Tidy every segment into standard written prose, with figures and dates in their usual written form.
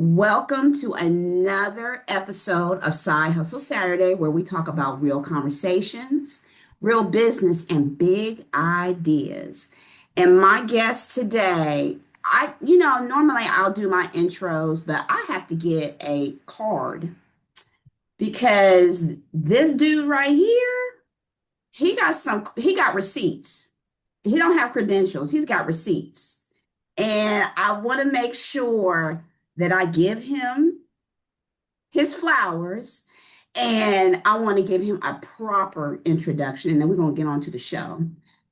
Welcome to another episode of Side Hustle Saturday, where we talk about real conversations, real business, and big ideas. And my guest today, normally I'll do my intros, but I have to get a card because this dude right here, he got receipts. He don't have credentials. He's got receipts. And I want to make sure that I give him his flowers and I want to give him a proper introduction. And then we're going to get on to the show.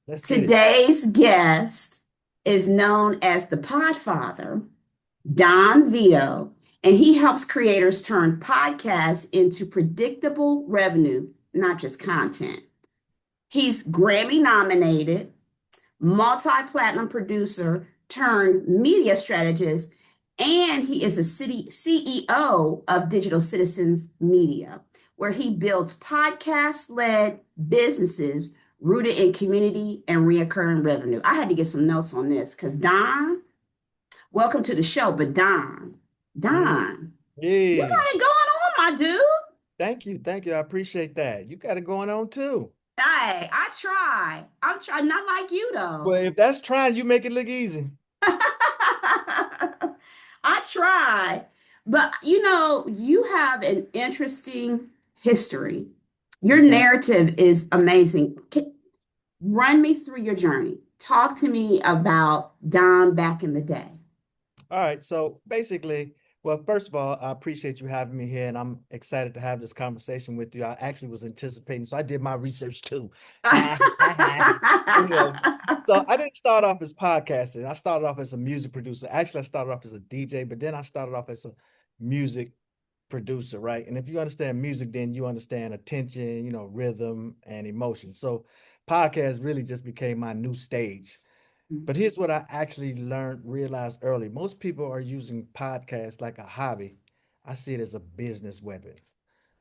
Let's get it. Today's guest is known as the Podfather, Don Vito, and he helps creators turn podcasts into predictable revenue, not just content. He's Grammy nominated, multi-platinum producer turned media strategist, and he is a city CEO of Digital Citizens Media, where he builds podcast-led businesses rooted in community and reoccurring revenue. I had to get some notes on this because Don, welcome to the show, but Mm. Don, you got Yeah. it going on, my dude. Thank you. Thank you. I appreciate that. You got it going on too. Hey, I try. I'm trying, not like you though. Well, if that's trying, you make it look easy. I try. But you have an interesting history. Your Okay. narrative is amazing. Run me through your journey. Talk to me about Don back in the day. All right. So basically, well, first of all, I appreciate you having me here, and I'm excited to have this conversation with you. I actually was anticipating, so I did my research too. Anyway, so I didn't start off as podcasting. I started off as a music producer. Actually, I started off as a DJ, but then I started off as a music producer, right? And if you understand music, then you understand attention, rhythm and emotion. So podcast really just became my new stage. But here's what I actually realized early. Most people are using podcasts like a hobby. I see it as a business weapon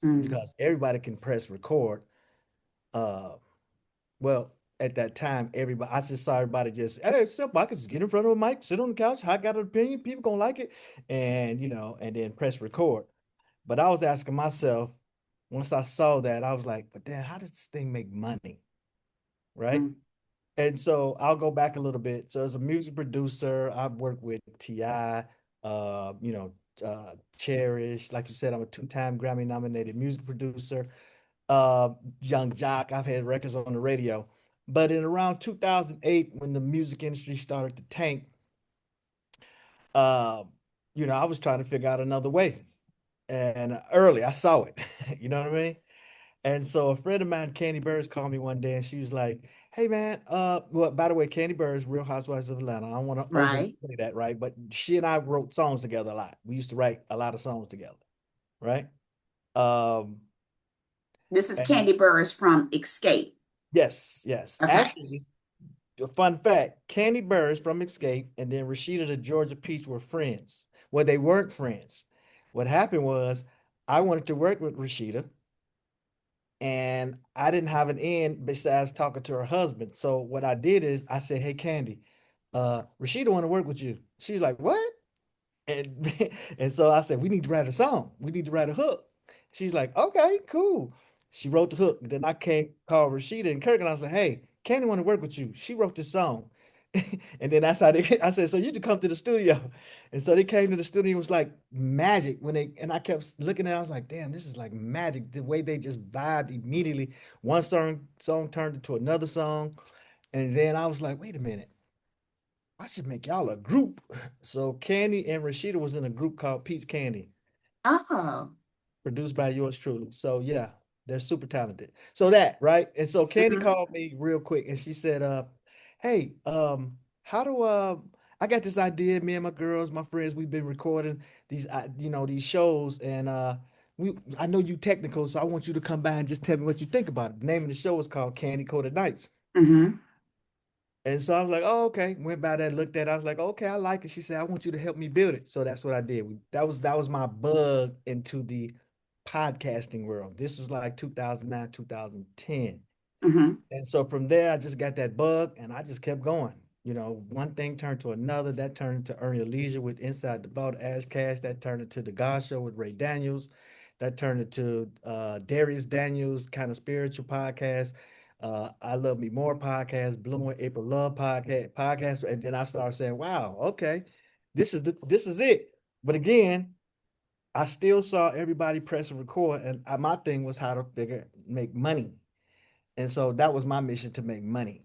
Mm, because everybody can press record. Uh, well, at that time, I just saw everybody just, hey, it's simple. I could just get in front of a mic, sit on the couch. I got an opinion. People gonna like it, and and then press record. But I was asking myself, once I saw that, I was like, but then how does this thing make money? Right. mm, And so I'll go back a little bit. So as a music producer, I've worked with T.I., Cherish. Like you said, I'm a two-time Grammy nominated music producer. Uh, Young Jock, I've had records on the radio. But in around 2008, when the music industry started to tank, uh, I was trying to figure out another way. And early, I saw it. You know what I mean? And so a friend of mine, Candy Burrs, called me one day and she was like, hey man, well, by the way, Candy Burrs, Real Housewives of Atlanta. I don't want to right. overplay that, right? But she and I wrote songs together a lot. We used to write a lot of songs together, right? Um, This is and Candy Burrs from Escape. yes, yes. Okay. Actually, a fun fact, Candy Burrs from Escape and then Rashida the Georgia Peach were friends. Well, they weren't friends. What happened was I wanted to work with Rashida and I didn't have an end besides talking to her husband. So what I did is I said, "Hey, Candy, Rashida want to work with you." She's like, "What?" And and so I said, "We need to write a song. We need to write a hook." She's like, "Okay, cool." She wrote the hook. Then I came called Rashida and Kirk, and I was like, "Hey, Candy want to work with you. She wrote this song." And then that's how I said, "So you should come to the studio." And so they came to the studio. It was like magic and I kept looking at it. I was like, damn, this is like magic. The way they just vibed immediately. One song turned into another song. And then I was like, wait a minute. I should make y'all a group. So Candy and Rashida was in a group called Peach Candy, Oh. produced by yours truly. So yeah, they're super talented. So that, right? And so Candy Mhm, called me real quick and she said, hey, how do I got this idea, me and my girls, my friends, we've been recording these shows and I know you technical, so I want you to come by and just tell me what you think about it. The name of the show is called Candy Coated Nights. mhm. And so I was like, oh, okay. Went by that, looked at it. I was like, okay, I like it. She said, I want you to help me build it. So that's what I did. That was my bug into the podcasting world. This was like 2009, 2010. Mhm. And so from there, I just got that bug and I just kept going. One thing turned to another. That turned into Earn Your Leisure with Inside the Boat, Ash Cash. That turned into The God Show with Ray Daniels. That turned into Darius Daniels kind of spiritual podcast. I Love Me More podcast, Bloom with April Love podcast. And then I started saying, wow, okay, this is it. But again, I still saw everybody press and record, and my thing was how to make money. And so that was my mission, to make money.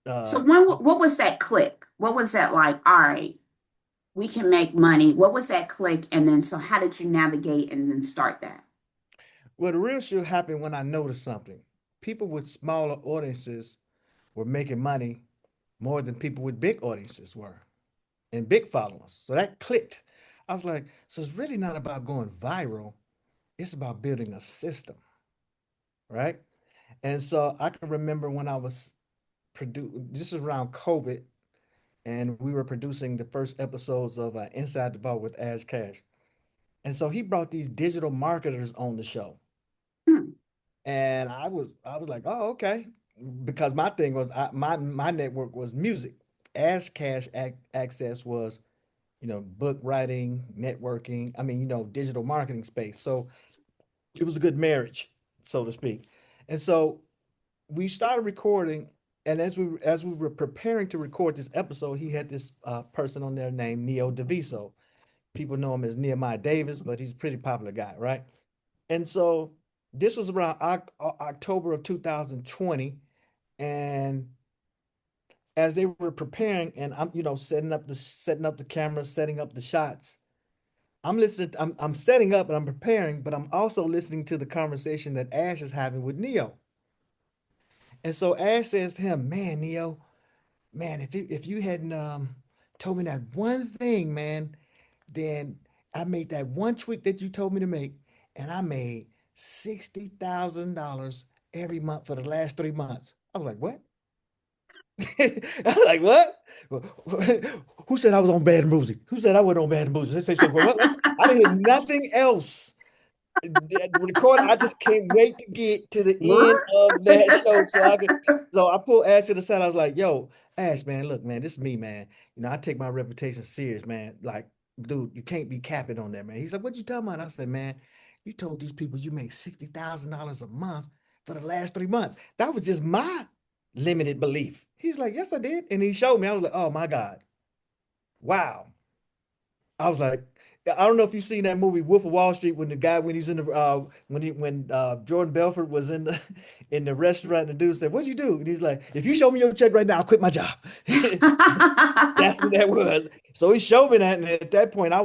So Uh, what was that click? What was that like? All right, we can make money. What was that click? And then so how did you navigate and then start that? well, the real shit happened when I noticed something. People with smaller audiences were making money more than people with big audiences were and big followers. So that clicked. I was like, so it's really not about going viral. It's about building a system, right? And so I can remember when I was this is around COVID, and we were producing the first episodes of Inside the Vault with Ash Cash. And so he brought these digital marketers on the show. Hmm. And I was like, oh, okay. Because my thing was my network was music. Ash Cash Access was, book writing, networking, I mean, digital marketing space. So it was a good marriage, so to speak. And so we started recording, and as we were preparing to record this episode, he had this person on there named Neo DeViso. People know him as Nehemiah Davis, but he's a pretty popular guy, right? And so this was around October of 2020, and as they were preparing, and I'm setting up the camera, setting up the shots. I'm setting up and I'm preparing, but I'm also listening to the conversation that Ash is having with Neo. And so Ash says to him, "Man, Neo, man, if you hadn't told me that one thing, man, then I made that one tweak that you told me to make, and I made $60,000 every month for the last 3 months." I was like, "What?" I was like, "What? Who said I was on Bad and Bougie? Who said I wasn't on Bad and Bougie?" They say, what? I didn't hear nothing else. The record. I just can't wait to get to the end What? of that show so I could. So I pulled Ash to the side. I was like, "Yo, Ash, man, look, man, this is me, man. I take my reputation serious, man. Like, dude, you can't be capping on that, man." He's like, "What you talking about?" And I said, "Man, you told these people you make $60,000 a month for the last 3 months. That was just my limited belief." He's like, "Yes, I did," and he showed me. I was like, "Oh my God, wow." I was like, I don't know if you've seen that movie Wolf of Wall Street, when the guy, when he's in the when Jordan Belfort was in the in the restaurant, and the dude said, "What'd you do?" And he's like, "If you show me your check right now, I'll quit my job." That's what that was. So he showed me that, and at that point, I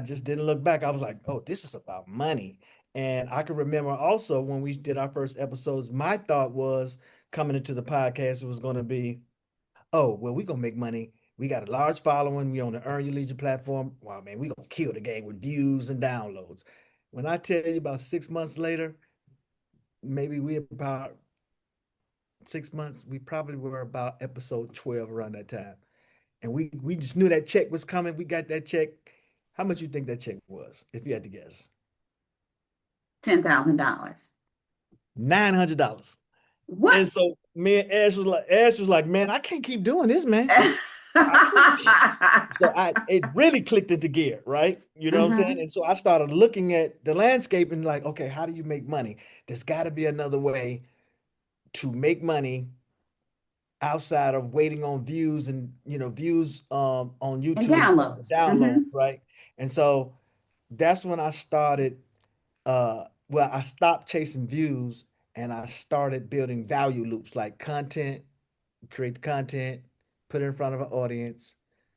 just didn't look back. I was like, "Oh, this is about money." And I can remember also when we did our first episodes, my thought was, coming into the podcast, it was going to be, oh, well, we gonna make money. We got a large following. We on the Earn Your Leisure platform. Wow, man, we gonna kill the game with views and downloads. When I tell you, about 6 months later, maybe we about 6 months, we probably were about episode 12 around that time. And we just knew that check was coming. We got that check. How much you think that check was, if you had to guess? $10,000. $900. What? And so me and Ash was like, "Man, I can't keep doing this, man. I can't." So it really clicked into gear, right? You know what I'm saying? Hmm. And so I started looking at the landscape and like, okay, how do you make money? There's got to be another way to make money outside of waiting on views, and views on And YouTube and downloads. download, Hmm. right? And so that's when I started well, I stopped chasing views and I started building value loops, like content, create the content, put it in front of an audience,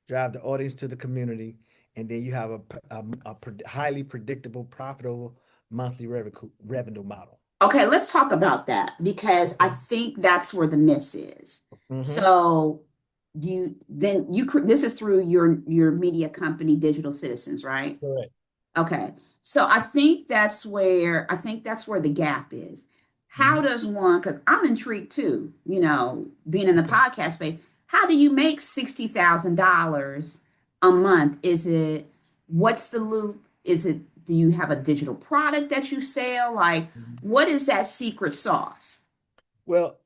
drive the audience to the community, and then you have a highly predictable, profitable monthly revenue model. Okay, let's talk about that because I think that's where the miss is. Mm-hmm. So this is through your media company, Digital Citizens, right? Correct. Okay. So I think that's where the gap is. How Mm-hmm. does one, because I'm intrigued too, being in the Okay. podcast space, how do you make $60,000 a month? What's the loop? Do you have a digital product that you sell? Like, Mhm. what is that secret sauce? Well,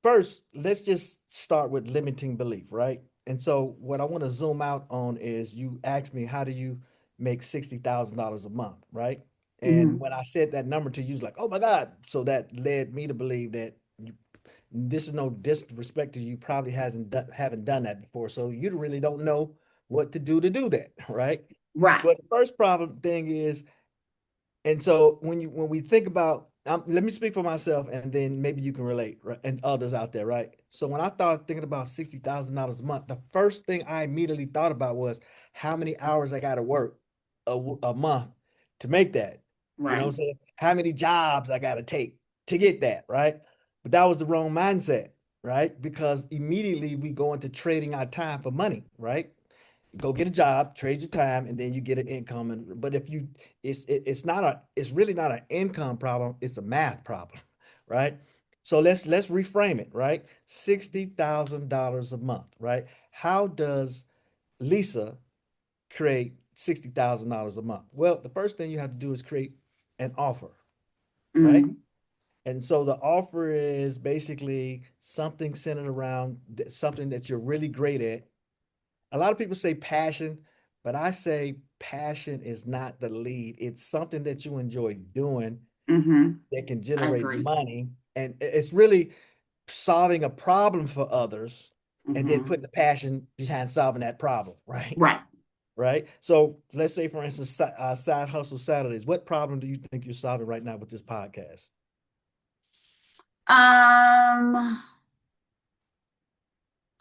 first, let's just start with limiting belief, right? And so what I want to zoom out on is you asked me, how do you make $60,000 a month, right? And Hmm. when I said that number to you, it's like, oh my God. So that led me to believe that this is no disrespect to you, probably haven't done that before. So you really don't know what to do that, right? Right. But the first problem thing is, and so when we think about, let me speak for myself, and then maybe you can relate, right? And others out there, right? So when I thought thinking about $60,000 a month, the first thing I immediately thought about was how many hours I got to work a month to make that. You know what I'm Right. saying? How many jobs I got to take to get that, right? But that was the wrong mindset, right? Because immediately we go into trading our time for money, right? Go get a job, trade your time, and then you get an income. And but if you, it's not a, it's really not an income problem. It's a math problem, right? So let's reframe it, right? $60,000 a month, right? How does Lisa create $60,000 a month? Well, the first thing you have to do is create an offer, right? Hmm. And so the offer is basically something centered around something that you're really great at. A lot of people say passion, but I say passion is not the lead. It's something that you enjoy doing Hmm. that can I generate agree. money. And it's really solving a problem for others and then Hmm. putting the passion behind solving that problem, right? Right. Right. So let's say, for instance, Side Hustle Saturdays. What problem do you think you're solving right now with this podcast? Um,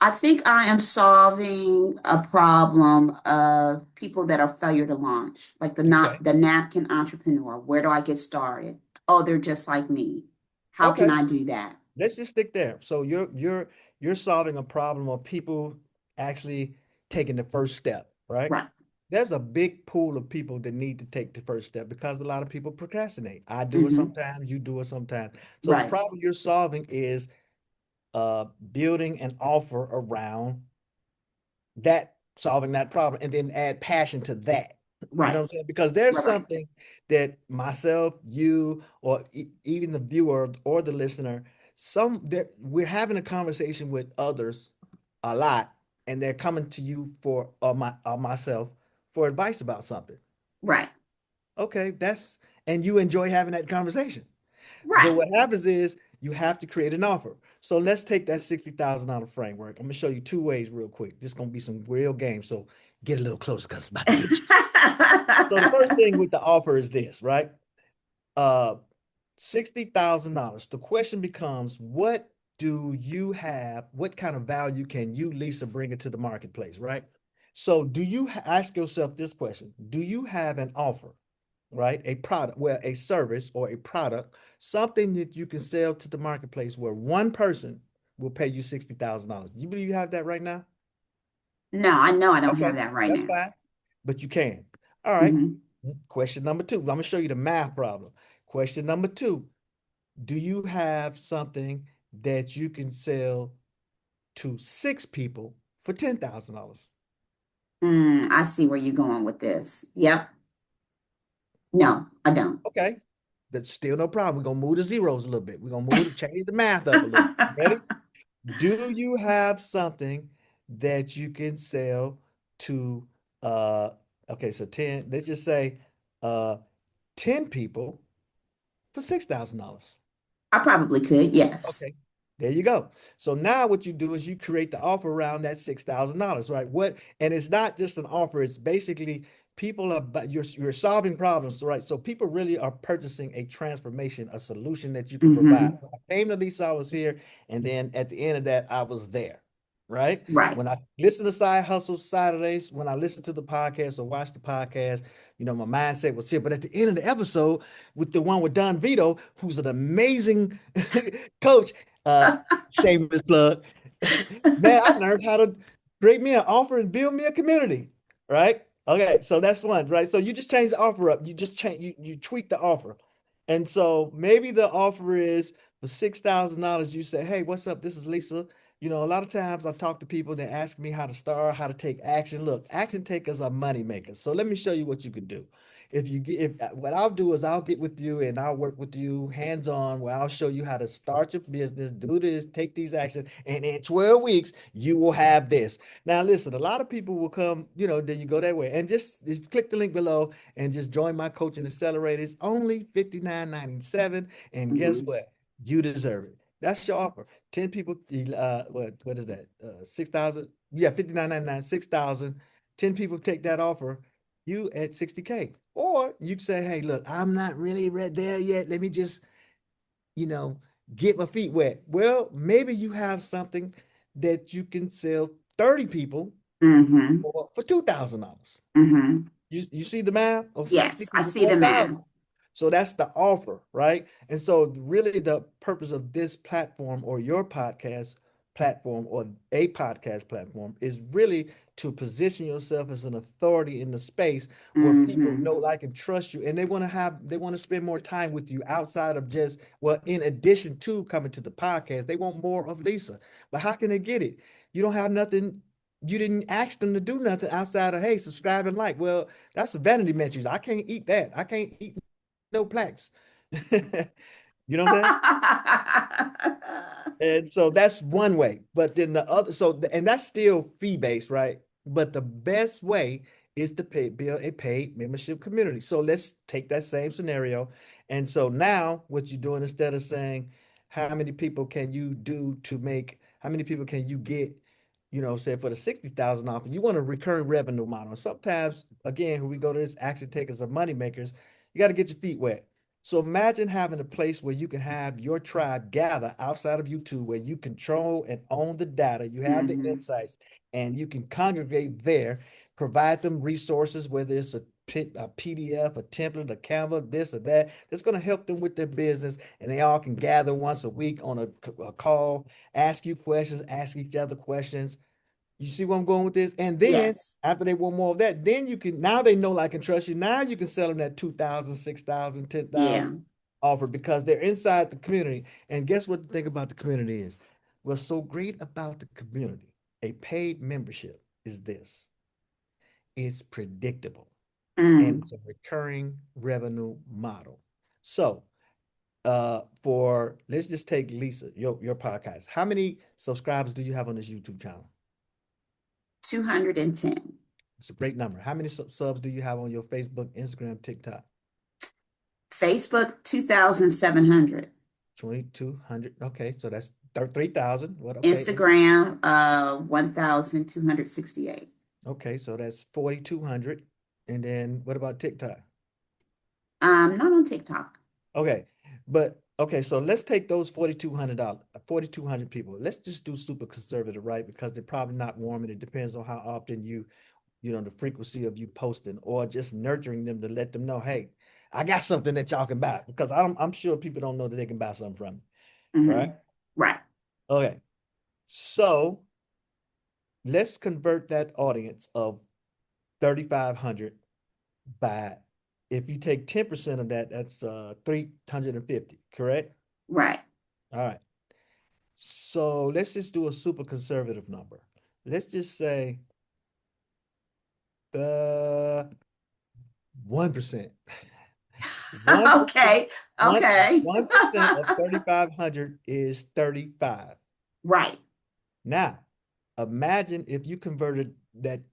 I think I am solving a problem of people that are failure to launch, like Okay. the napkin entrepreneur. Where do I get started? Oh, they're just like me. How can Okay. I do that? Let's just stick there. So you're solving a problem of people actually taking the first step, right? Right. There's a big pool of people that need to take the first step because a lot of people procrastinate. I do it Hmm. sometimes, you do it sometimes. So the Right. problem you're solving is building an offer around that, solving that problem, and then add passion to that. You know Right. what I'm saying? Because there's Right. Right. something that myself, you, or even the viewer or the listener, we're having a conversation with others a lot, and they're coming to you for or myself for advice about something. Right. Okay, and you enjoy having that conversation. But Right. what happens is you have to create an offer. So let's take that $60,000 framework. I'm gonna show you two ways real quick. This is gonna be some real games. So get a little closer because it's about to get you. So the first thing with the offer is this, right? Uh, $60,000. The question becomes, what do you have? What kind of value can you, Lisa, bring into the marketplace, right? So do you ask yourself this question? Do you have an offer? Right? A product, well, a service or a product, something that you can sell to the marketplace where one person will pay you $60,000. You believe you have that right now? No, I know I don't have Okay, that right that's now. fine, but you can. All right. Hmm. Question number two. I'm going to show you the math problem. Question number two. Do you have something that you can sell to six people for $10,000? I see where you're going with this. Yep. No, I don't. Okay. That's still no problem. We're gonna move the zeros a little bit. We're gonna change the math up a little bit. Ready? Do you have something that you can sell to uh okay, so 10, let's just say uh 10 people for $6,000? I probably could. Yes. Okay. There you go. So now what you do is you create the offer around that $6,000, right? And it's not just an offer, it's basically people are, but you're solving problems, right? So people really are purchasing a transformation, a solution that you can provide. Hmm. I came to Lisa, I was here, and then at the end of that, I was there, right? Right. When I listen to Side Hustle Saturdays, when I listen to the podcast or watch the podcast, my mindset was here. But at the end of the episode, with the one with Don Vito, who's an amazing coach, shameless plug. Man, I learned how to create me an offer and build me a community. Right? Okay, so that's one, right? So you just change the offer up. You just change you tweak the offer. And so maybe the offer is for $6,000. You say, hey, what's up? This is Lisa. You know, a lot of times I talk to people that ask me how to start, how to take action. Look, action takers are money makers. So let me show you what you could do. If you get, if what I'll do is I'll get with you and I'll work with you hands on, where I'll show you how to start your business, do this, take these actions, and in 12 weeks you will have this. Now, listen, a lot of people will come, you know, then you go that way, and just click the link below and just join my coaching accelerators. Only 59.97, and guess Mhm. what? You deserve it. That's your offer. 10 people, what is that? 6,000. Yeah, 59.99, 6,000. 10 people take that offer, you at 60K. Or you'd say, hey, look, I'm not really right there yet. Let me just, you know, get my feet wet. Well, maybe you have something that you can sell 30 people Mhm. for $2,000. Mhm. You see the math of 60 Yes, I people, see the math. 4,000. So that's the offer, right? And so really the purpose of this platform or your podcast platform or a podcast platform is really to position yourself as an authority in the space where people Mhm. know, like, and trust you, and they want to spend more time with you outside of just, well, in addition to coming to the podcast, they want more of Lisa. But how can they get it? You don't have nothing. You didn't ask them to do nothing outside of, hey, subscribe and like. Well, that's a vanity metrics. I can't eat that. I can't eat no plaques. You know what I'm saying? And so that's one way. But then the other, and that's still fee based, right? But the best way is to build a paid membership community. So let's take that same scenario. And so now what you're doing, instead of saying, how many people can you do to make, how many people can you get, you know, say for the 60,000 offer, you want a recurring revenue model. Sometimes, again, when we go to this action takers or money makers, you got to get your feet wet. So imagine having a place where you can have your tribe gather outside of YouTube, where you control and own the data, you have the Mhm. insights, and you can congregate there, provide them resources, whether it's a PDF, a template, a Canva, this or that, that's going to help them with their business. And they all can gather once a week on a call, ask you questions, ask each other questions. You see where I'm going with this? And then Yes. after they want more of that, then you can, now they know, like, and trust you. Now you can sell them that 2,000, 6,000, 10,000 Yeah. offer because they're inside the community. And guess what the thing about the community is? What's so great about the community, a paid membership, is this: it's predictable and Mm. it's a recurring revenue model. So, for let's just take Lisa, your podcast. How many subscribers do you have on this YouTube channel? 210. It's a great number. How many subs do you have on your Facebook, Instagram, TikTok? Facebook, 2,700. 2,200. Okay, so that's 3,000. What? Okay. Instagram, 1,268. Okay, so that's 4,200. And then what about TikTok? Not on TikTok. Okay, but okay, so let's take those $4,200, 4,200 people. Let's just do super conservative, right? Because they're probably not warm, and it depends on how often you know, the frequency of you posting or just nurturing them to let them know, hey, I got something that y'all can buy. Because I'm sure people don't know that they can buy something from me, right? Hmm. Right. Okay, so let's convert that audience of 3,500 by, if you take 10% of that, that's 350, correct? Right. All right. So let's just do a super conservative number. Let's just say the 1%. 1%, Okay. Okay. 1% of 3,500 is 35. Right. Now, imagine if you converted that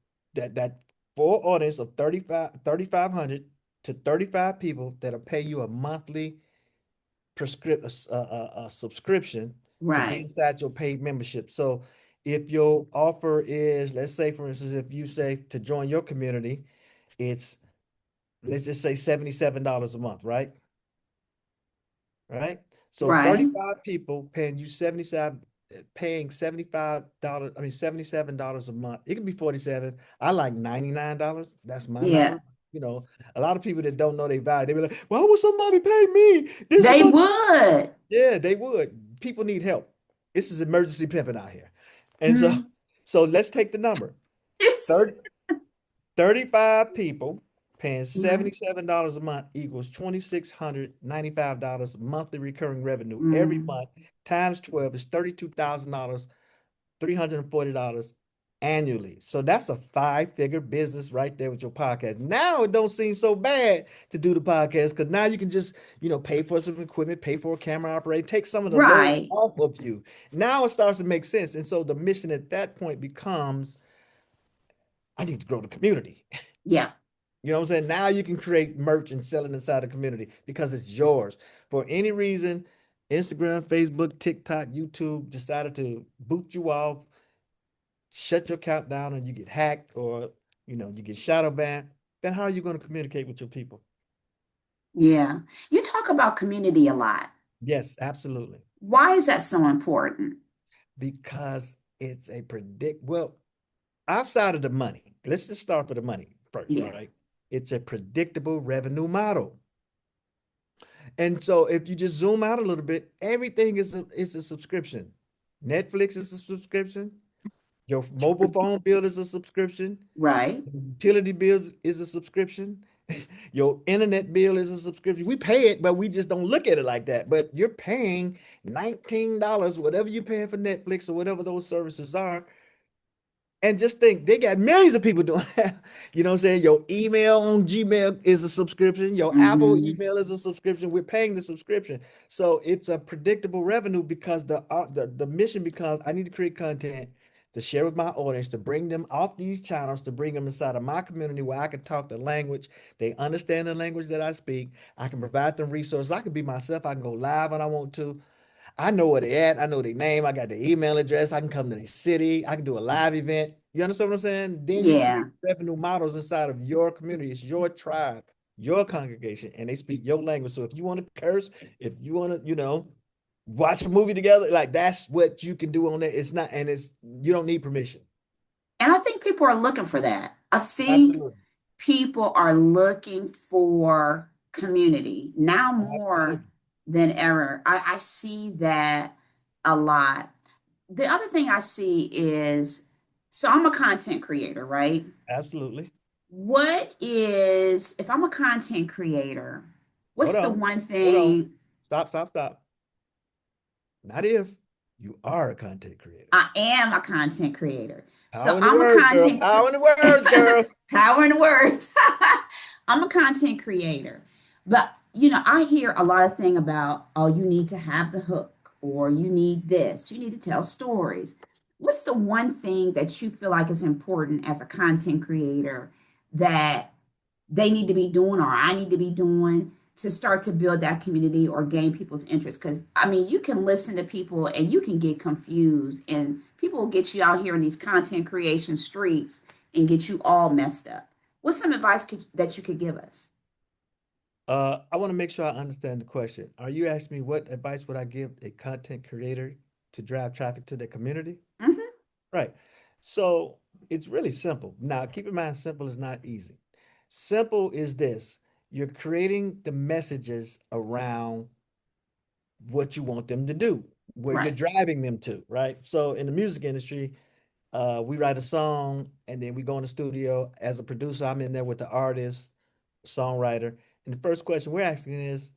full audience of 3,500 to 35 people that'll pay you a monthly a subscription to be Right. inside your paid membership. So if your offer is, let's say, for instance, if you say to join your community, it's, let's just say, $77 a month, right? Right? So Right. 35 people paying you 77, paying $75, I mean $77 a month. It could be 47. I like $99. That's my Yeah. number. You know, a lot of people that don't know their value, they be like, why would somebody pay me this They much? would. Yeah, they would. People need help. This is emergency pimping out here. And so Hmm. so let's take the number. Yes. 30 35 people paying Hmm. $77 a month equals $2,695 monthly recurring revenue every Hmm. month, times 12 is $32,000 $340 annually. So that's a five-figure business right there with your podcast. Now it don't seem so bad to do the podcast because now you can just, pay for some equipment, pay for a camera operator, take some of the load Right. off of you. Now it starts to make sense. And so the mission at that point becomes, I need to grow the community. Yeah. You know what I'm saying? Now you can create merch and sell it inside the community because it's yours. For any reason, Instagram, Facebook, TikTok, YouTube decided to boot you off, shut your account down, and you get hacked or you get shadow banned, then how are you going to communicate with your people? Yeah. You talk about community a lot. Yes, absolutely. Why is that so important? Because it's well, outside of the money, let's just start with the money first, Yeah. right? It's a predictable revenue model. And so if you just zoom out a little bit, everything is a subscription. Netflix is a subscription. Your mobile phone bill is a subscription. Right. Utility bills is a subscription. Your internet bill is a subscription. We pay it, but we just don't look at it like that. But you're paying $19, whatever you're paying for Netflix or whatever those services are, and just think they got millions of people doing that. You know what I'm saying? Your email on Gmail is a subscription. Your Apple Hmm. email is a subscription. We're paying the subscription. So it's a predictable revenue because the mission becomes I need to create content to share with my audience, to bring them off these channels, to bring them inside of my community where I can talk the language. They understand the language that I speak. I can provide them resources. I can be myself. I can go live when I want to. I know where they at. I know their name. I got their email address. I can come to their city. I can do a live event. You understand what I'm saying? Then you create Yeah. revenue models inside of your community. It's your tribe, your congregation, and they speak your language. So if you want to curse, if you want to, watch a movie together, like that's what you can do on that. It's not, and it's you don't need permission. And I think people are looking for that. I think Absolutely. people are looking for community now more Absolutely. than ever. I see that a lot. The other thing I see is, so I'm a content creator, right? Absolutely. If I'm a content creator, Hold what's the on. one Hold on. thing? Stop, stop, stop. Not if you are a content creator. I am a content creator. So Power in the I'm a words, girl. content Power in the words, girl. power in the words. I'm a content creator. But I hear a lot of thing about, oh, you need to have the hook or you need this, you need to tell stories. What's the one thing that you feel like is important as a content creator that they need to be doing or I need to be doing to start to build that community or gain people's interest? Because I mean, you can listen to people and you can get confused, and people will get you out here in these content creation streets and get you all messed up. What's some advice that you could give us? I want to make sure I understand the question. Are you asking me what advice would I give a content creator to drive traffic to their community? Hmm. Right. So it's really simple. Now, keep in mind, simple is not easy. Simple is this: you're creating the messages around what you want them to do, where you're Right. driving them to, right? So in the music industry, we write a song and then we go in the studio. As a producer, I'm in there with the artist, songwriter. And the first question we're asking is,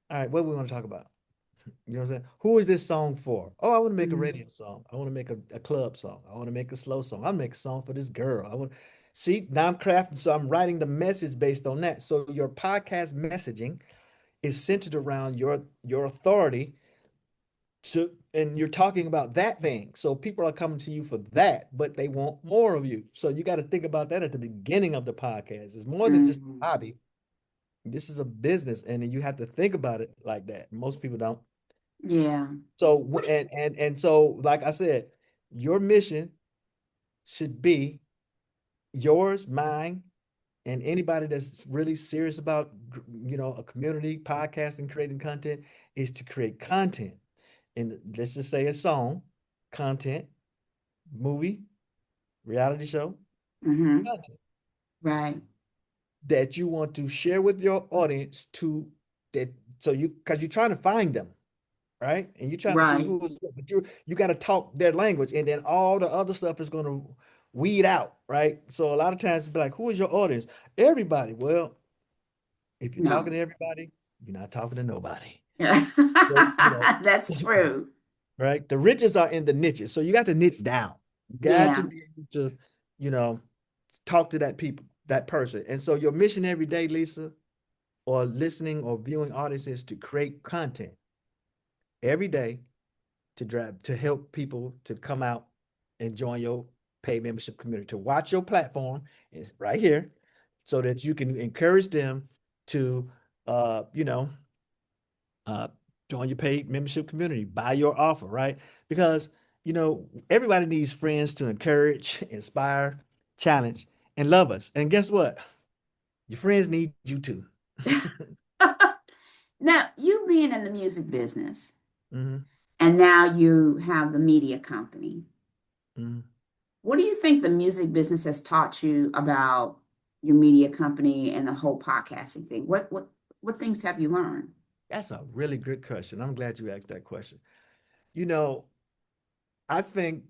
all right, what do we want to talk about? You know what I'm saying? Who is this song for? Oh, I want to make a Mhm. radio song. I want to make a club song. I want to make a slow song. I'll make a song for this girl. I want see now I'm crafting, so I'm writing the message based on that. So your podcast messaging is centered around your authority to, and you're talking about that thing. So people are coming to you for that, but they want more of you. So you got to think about that at the beginning of the podcast. It's more than just a Mhm. hobby. This is a business, and you have to think about it like that. Most people don't. Yeah. So What? and so, like I said, your mission should be yours, mine, and anybody that's really serious about a community podcasting, creating content is to create content. And let's just say a song, content, movie, reality show, Hmm. content Right. that you want to share with your audience to that so you because you're trying to find them, right? And you're trying to see Right. who is what, but you got to talk their language, and then all the other stuff is going to weed out, right? So a lot of times it's be like, who is your audience? Everybody. Well, if you're talking No. to everybody, you're not talking to nobody. So, That's true. right? The riches are in the niches. So you got to niche down. You got to Yeah. be able to, you know, talk to that people, that person. And so your mission every day, Lisa, or listening or viewing audience is to create content every day to drive to help people to come out and join your paid membership community, to watch your platform is right here so that you can encourage them to uh, you know, uh, join your paid membership community, buy your offer, right? Because everybody needs friends to encourage, inspire, challenge, and love us. And guess what? Your friends need you too. Now, you being in the music business, Hmm. and now you have the media company. Hmm. What do you think the music business has taught you about your media company and the whole podcasting thing? What things have you learned? That's a really good question. I'm glad you asked that question. You know, I think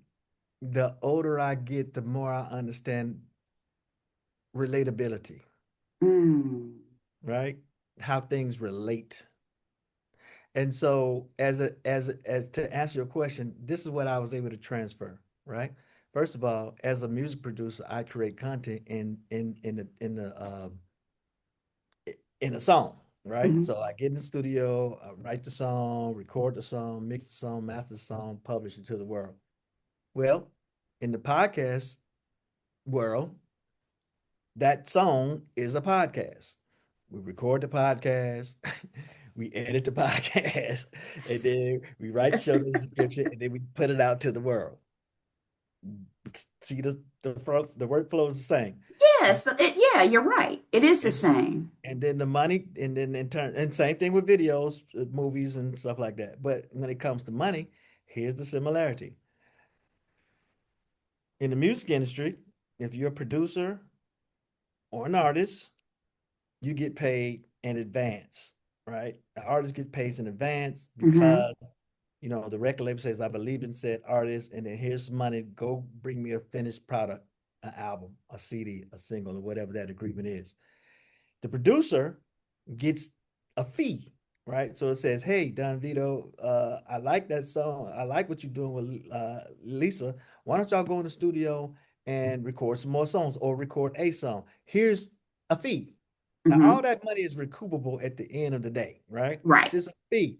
the older I get, the more I understand relatability, Mm, right? How things relate. And so as to answer your question, this is what I was able to transfer, right? First of all, as a music producer, I create content in a song, right? mhm, So I get in the studio, I write the song, record the song, mix the song, master the song, publish it to the world. Well, in the podcast world, that song is a podcast. We record the podcast, we edit the podcast, and then we write the show description, and then we put it out to the world. See, the workflow is the same. And Yes, yeah, you're right. It is the and same. and then the money, and then in turn, and same thing with videos, movies, and stuff like that. But when it comes to money, here's the similarity. In the music industry, if you're a producer or an artist, you get paid in advance, right? The artist gets paid in advance Hmm. because the record label says, I believe in said artist, and then here's money, go bring me a finished product, an album, a CD, a single, or whatever that agreement is. The producer gets a fee, right? So it says, hey, Don Vito, I like that song. I like what you're doing with Lisa. Why don't y'all go in the studio and record some more songs or record a song? Here's a fee. Now, all Hmm. that money is recoupable at the end of the day, right? It's Right. just a fee.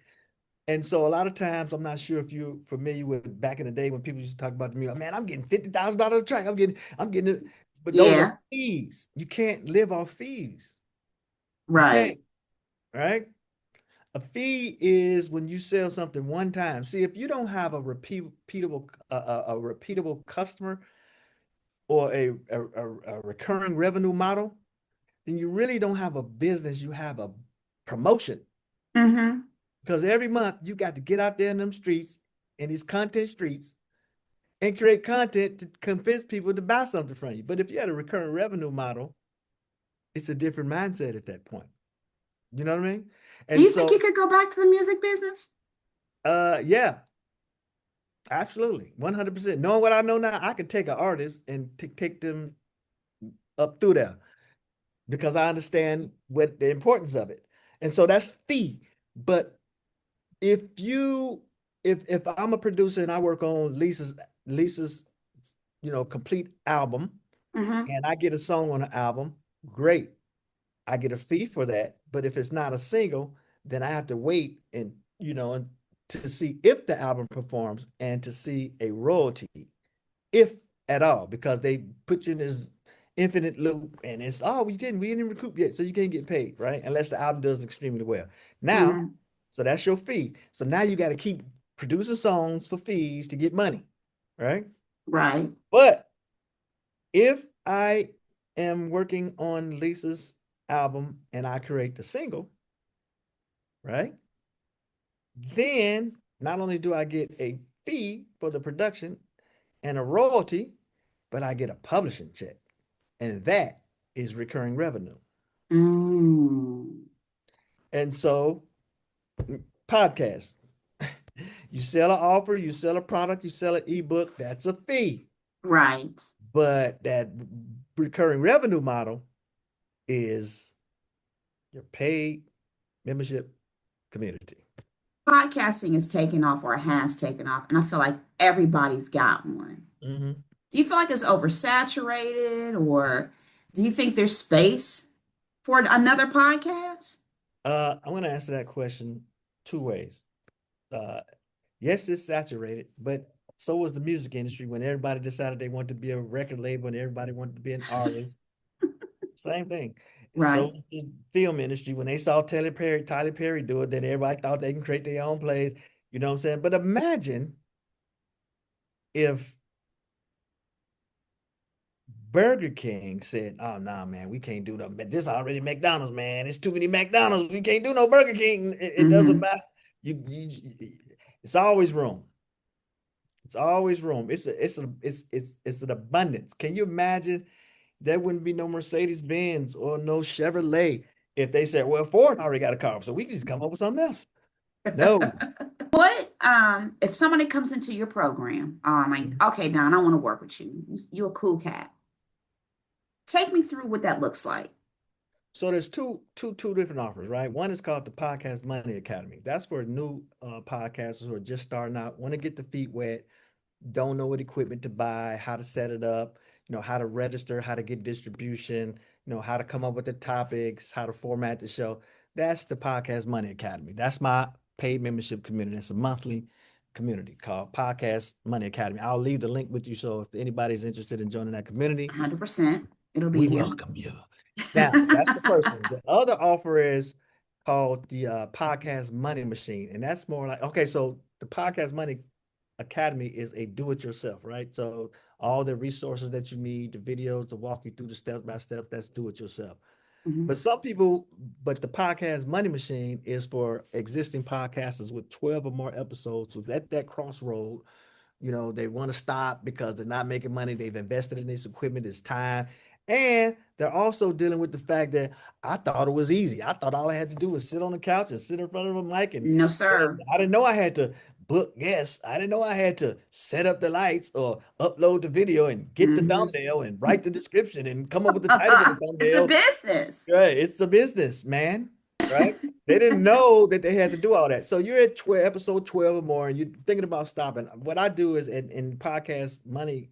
And so a lot of times, I'm not sure if you're familiar with back in the day when people used to talk about the music, man, I'm getting $50,000 a track. I'm getting it. But those are Yeah. fees. You can't live off fees. You Right. can't, right? A fee is when you sell something one time. See, if you don't have a repeatable customer or a recurring revenue model, then you really don't have a business. You have a promotion Hmm. because every month you got to get out there in them streets, in these content streets, and create content to convince people to buy something from you. But if you had a recurring revenue model, it's a different mindset at that point. You know what I mean? Do And you think you so, could go back to the music business? yeah, absolutely, 100%. Knowing what I know now, I could take an artist and take them up through there because I understand what the importance of it. And so that's fee. But if you if I'm a producer and I work on Lisa's complete album Hmm. and I get a song on the album, great. I get a fee for that. But if it's not a single, then I have to wait and to see if the album performs and to see a royalty, if at all, because they put you in this infinite loop and it's we didn't recoup yet, so you can't get paid, right? Unless the album does extremely well. Now, Hmm. so that's your fee. So now you got to keep producing songs for fees to get money, right? Right. But if I am working on Lisa's album and I create the single, right? Then not only do I get a fee for the production and a royalty, but I get a publishing check. And that is recurring revenue. Mm. And so, podcast, you sell an offer, you sell a product, you sell an ebook, that's a fee. Right. But that recurring revenue model is your paid membership community. podcasting is taking off or has taken off, and I feel like everybody's got one. Hmm. Do you feel like it's oversaturated, or do you think there's space for another podcast? I'm going to answer that question two ways. Uh, yes, it's saturated, but so was the music industry when everybody decided they wanted to be a record label and everybody wanted to be an artist. Same thing. So Right. was the film industry when they saw Tyler Perry do it, then everybody thought they can create their own plays. You know what I'm saying? But imagine if Burger King said, "Oh nah, man, we can't do no. This already McDonald's, man. It's too many McDonald's. We can't do no Burger King. It doesn't Mm-hmm. matter. It's always room. It's always room. It's an abundance. Can you imagine? There wouldn't be no Mercedes Benz or no Chevrolet if they said, "Well, Ford already got a car, so we can just come up with something else." No. What if somebody comes into your program, like, okay, Don, I want to work with you. You're a cool cat. Take me through what that looks like. So there's two different offers, right? One is called the Podcast Money Academy. That's for new podcasters who are just starting out, want to get the feet wet, don't know what equipment to buy, how to set it up, how to register, how to get distribution, how to come up with the topics, how to format the show. That's the Podcast Money Academy. That's my paid membership community. It's a monthly community called Podcast Money Academy. I'll leave the link with you. So if anybody's interested in joining that community, 100%. It'll be we here. welcome you. Now, that's the first one. The other offer is called the Podcast Money Machine. And that's more like, okay, so the Podcast Money Academy is a do-it-yourself, right? So all the resources that you need, the videos to walk you through the steps by steps, that's do-it-yourself. Mhm. But some people, but the Podcast Money Machine is for existing podcasters with 12 or more episodes. So at that crossroad, they want to stop because they're not making money. They've invested in this equipment, this time. And they're also dealing with the fact that I thought it was easy. I thought all I had to do was sit on the couch and sit in front of a mic. No, And sir. I didn't know I had to book guests. I didn't know I had to set up the lights or upload the video and get the Hmm. thumbnail and write the description and come up with the title for the It's a thumbnail. business. Right. It's a business, man. Right. They didn't know that they had to do all that. So you're at 12, episode 12 or more, and you're thinking about stopping. What I do is in podcast money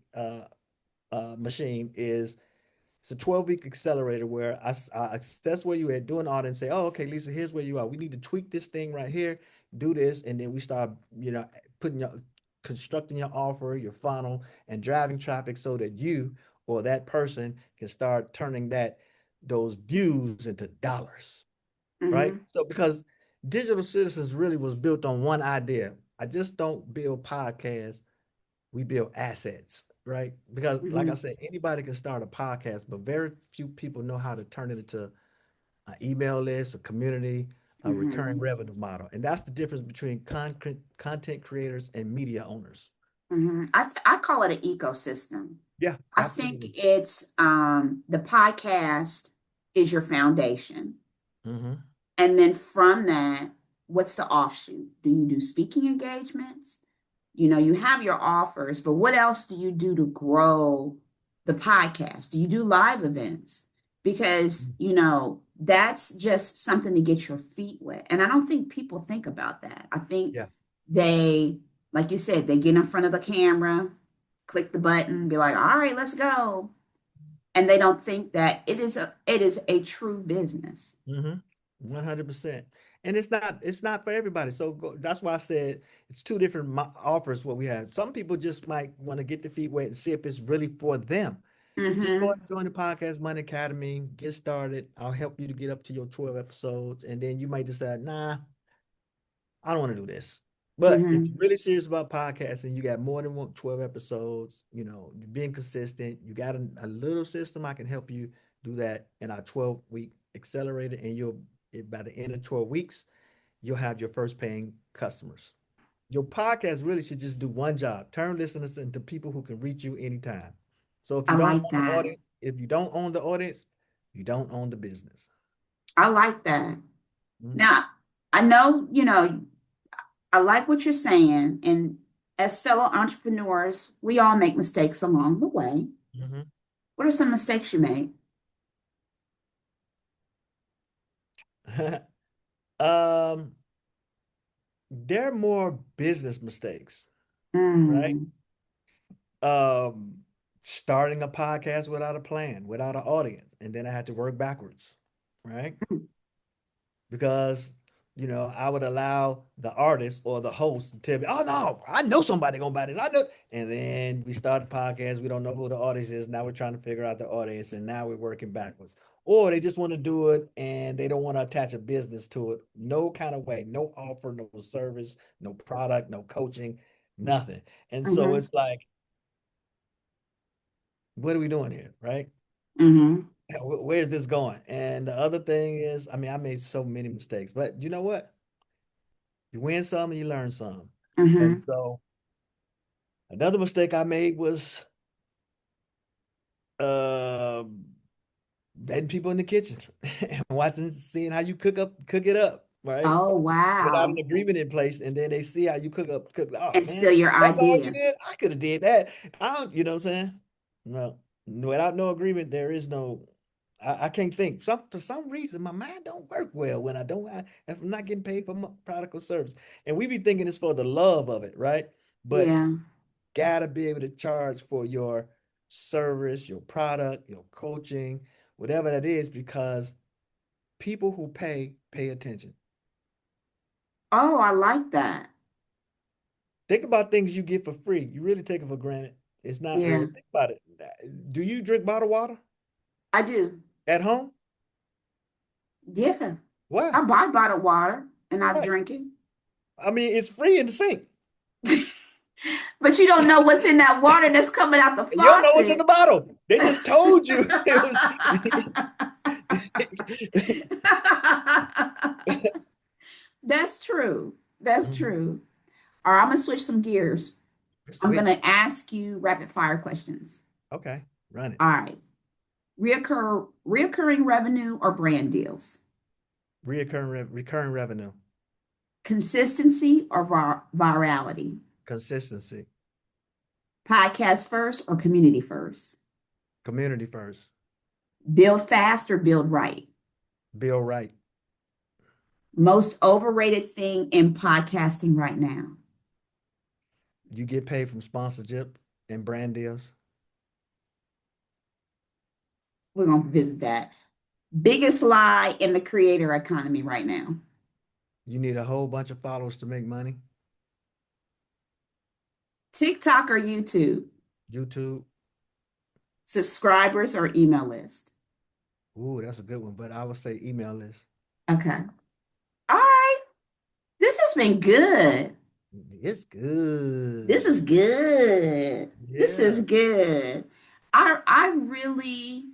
machine is it's a 12-week accelerator where I assess where you at, doing all that and say, oh, okay, Lisa, here's where you are. We need to tweak this thing right here, do this, and then we start, putting your constructing your offer, your funnel, and driving traffic so that you or that person can start turning those views into dollars, right? Hmm. So because Digital Citizens really was built on one idea. I just don't build podcasts, we build assets, right? Because like I Hmm. said, anybody can start a podcast, but very few people know how to turn it into an email list, a community, a Hmm. recurring revenue model. And that's the difference between content creators and media owners. I call it an ecosystem. Yeah, I think absolutely. it's the podcast is your foundation. Hmm. And then from that, what's the offshoot? Do you do speaking engagements? You have your offers, but what else do you do to grow the podcast? Do you do live events? Because, that's just something to get your feet wet. And I don't think people think about that. I think Yeah. they, like you said, they get in front of the camera, click the button, be like, all right, let's go. And they don't think that it is a true business. Hmm. 100%. And it's not for everybody. So that's why I said it's two different offers what we have. Some people just might want to get the feet wet and see if it's really for them. Just go Mm-hmm. and join the Podcast Money Academy, get started. I'll help you to get up to your 12 episodes. And then you might decide, nah, I don't want to do this. But if you're Mm-hmm. really serious about podcasting, you got more than 12 episodes, you're being consistent, you got a little system, I can help you do that in our 12-week accelerator. And by the end of 12 weeks, you'll have your first paying customers. Your podcast really should just do one job: turn listeners into people who can reach you anytime. So if I you don't like own the that. audience, if you don't own the audience, you don't own the business. I like that. Mhm. Now, I know, I like what you're saying. And as fellow entrepreneurs, we all make mistakes along the way. Mhm. What are some mistakes you made? um, They're more business mistakes, right? Mm, Um, Starting a podcast without a plan, without an audience, and then I had to work backwards, right? Because I would allow the artist or the host to tell me, "Oh no, I know somebody gonna buy this. I know." And then we start the podcast. We don't know who the audience is. Now we're trying to figure out the audience, and now we're working backwards. Or they just want to do it and they don't want to attach a business to it. No kind of way, no offer, no service, no product, no coaching, nothing. And so mm-hmm, it's like, what are we doing here, right? mm-hmm, Where's this going? And the other thing is, I mean, I made so many mistakes, but you know what? You win some and you learn some. And mm-hmm. so another mistake I made was uh letting people in the kitchen and watching, seeing how you cook it up, right? Oh, Without an wow. agreement in place, and then they see how you cook. Oh And man, still your that's all you idea. did. I could have did that. I don't, you know what I'm saying? No, without no agreement, there is no. I can't think. For some reason, my mind don't work well when I don't. If I'm not getting paid for my product or service, and we be thinking it's for the love of it, right? But Yeah. gotta be able to charge for your service, your product, your coaching, whatever that is, because people who pay attention. Oh, I like that. Think about things you get for free. You really take it for granted. It's not real. Yeah, Think about it. Do you drink bottled water I do. at home? Yeah. Why? I buy bottled water and I Right. drink it. I mean, it's free in the sink. But you don't know what's in that water that's coming out the You don't know what's in the faucet. bottle. They just told you it was. That's true. That's Mhm. true. All right, I'm gonna switch some gears. I'm Switch. gonna ask you rapid fire questions. Okay, run it. All right. Reoccurring revenue or brand deals? Recurring revenue, Consistency or virality? consistency, Podcast first or community first? community first, Build fast or build right? bill right. Most overrated thing in podcasting right now? You get paid from sponsorship and brand deals. We're gonna visit that. Biggest lie in the creator economy right now? You need a whole bunch of followers to make money. TikTok or YouTube? YouTube. Subscribers or email list? Ooh, that's a good one. But I would say email list. Okay. All right. This has been good. It's This is good. good. This is Yeah. good. I really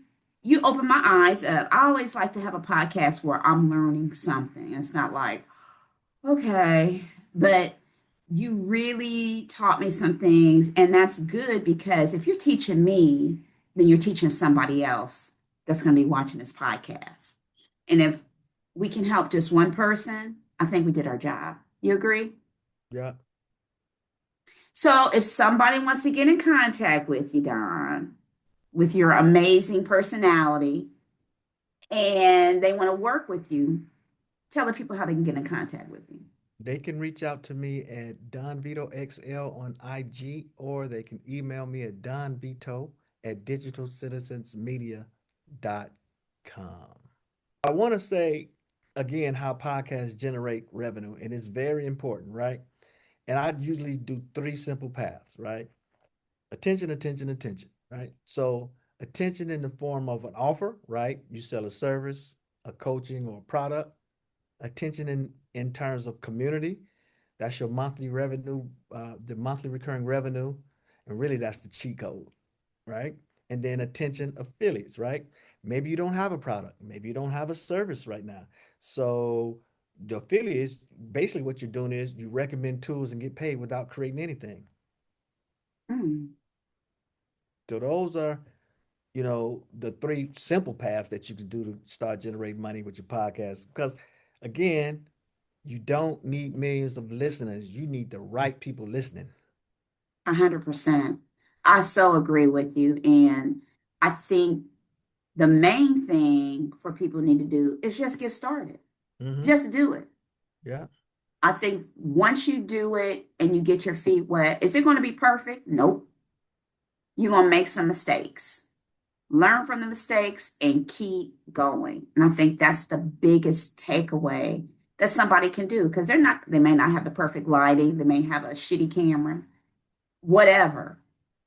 you open my eyes up. I always like to have a podcast where I'm learning something. It's not like, okay, but you really taught me some things, and that's good because if you're teaching me, then you're teaching somebody else that's going to be watching this podcast. And if we can help just one person, I think we did our job. You agree? Yeah. So if somebody wants to get in contact with you, Don, with your amazing personality, and they want to work with you, tell the people how they can get in contact with you. They can reach out to me at Don Vito XL on IG, or they can email me at Don Vito at digitalcitizensmedia.com. I want to say again how podcasts generate revenue, and it's very important, right? And I usually do three simple paths, right? Attention, attention, attention, right? So, attention in the form of an offer, right? You sell a service, a coaching, or a product. Attention in terms of community. That's your monthly revenue, the monthly recurring revenue. And really, that's the cheat code, right? And then attention affiliates, right? Maybe you don't have a product, maybe you don't have a service right now. So the affiliates, basically what you're doing is you recommend tools and get paid without creating anything. Mm, So those are, the three simple paths that you can do to start generating money with your podcast. Because again, you don't need millions of listeners. You need the right people listening. 100%. I so agree with you. And I think the main thing for people need to do is just get started. Hmm. Just do it. Yeah. I think once you do it and you get your feet wet, is it going to be perfect? Nope. You're going to make some mistakes. Learn from the mistakes and keep going. And I think that's the biggest takeaway that somebody can do because they may not have the perfect lighting, they may have a shitty camera, whatever.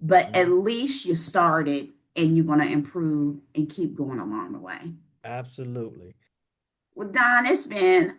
But at Mhm. least you started and you're going to improve and keep going along the way. Absolutely. Well, Don, it's been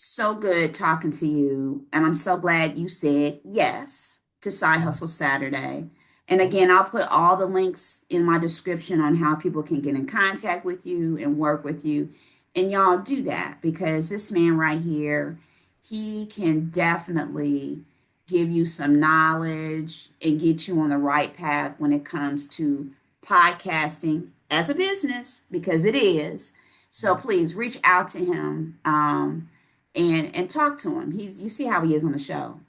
so good talking to you. And I'm so glad you said yes to Side Uh, Hustle Saturday. And oh, again, I'll put all the links in my description on how people can get in contact with you and work with you. And y'all do that because this man right here, he can definitely give you some knowledge and get you on the right path when it comes to podcasting as a business, because it is. So mhm. please reach out to him. And talk to him. You see how he is on the show,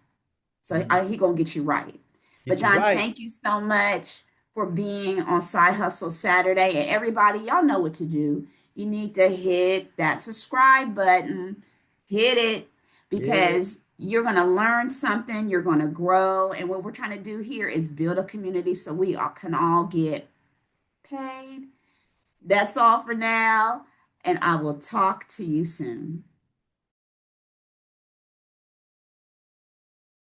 so Mhm. he gonna get you right. But Get you Don, right. thank you so much for being on Side Hustle Saturday, and everybody, y'all know what to do. You need to hit that subscribe button, hit it Yeah. because you're gonna learn something. You're gonna grow, and what we're trying to do here is build a community so we all can all get paid. That's all for now, and I will talk to you soon.